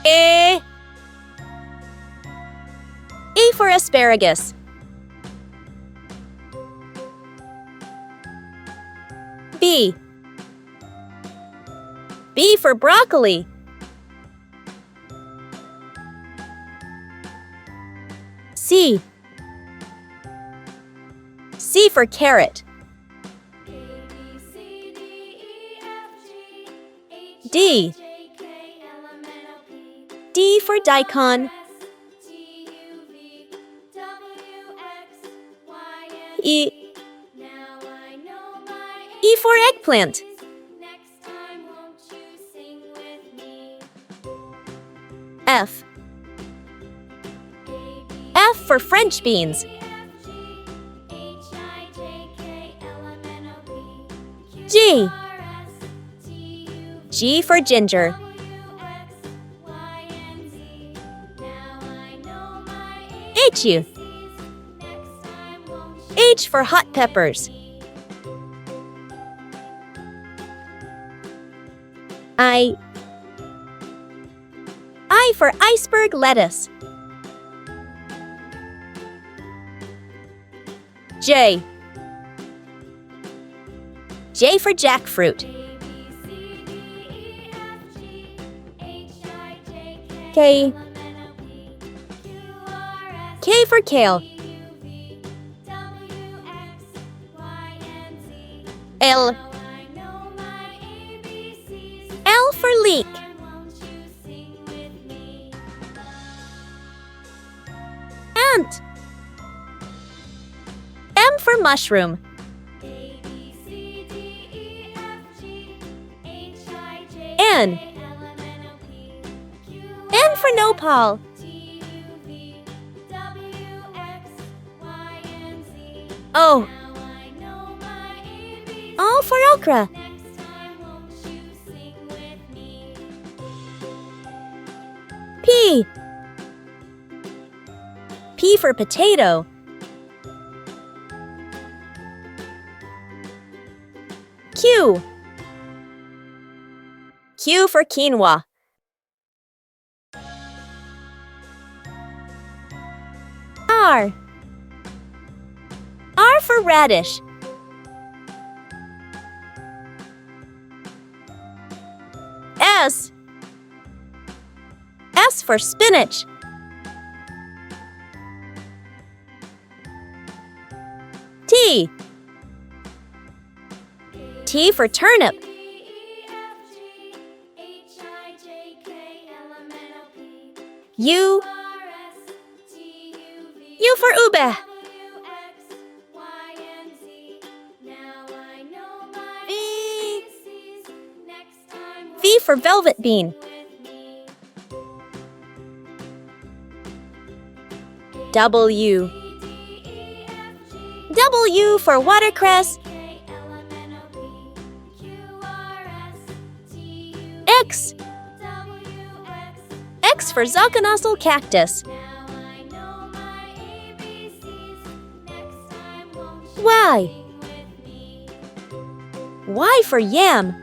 A for asparagus. B for broccoli. C for carrot. D for daikon. E for eggplant. F for French beans. G for ginger. H for hot peppers. I for iceberg lettuce. J for jackfruit. K for kale. L for leek. Ant. M for mushroom. N for nopal. O for okra. P for potato. Q for quinoa. R for radish. S for spinach. T for turnip. U for ube. V for velvet bean. W for watercress. X for zocconosal cactus. Y for yam.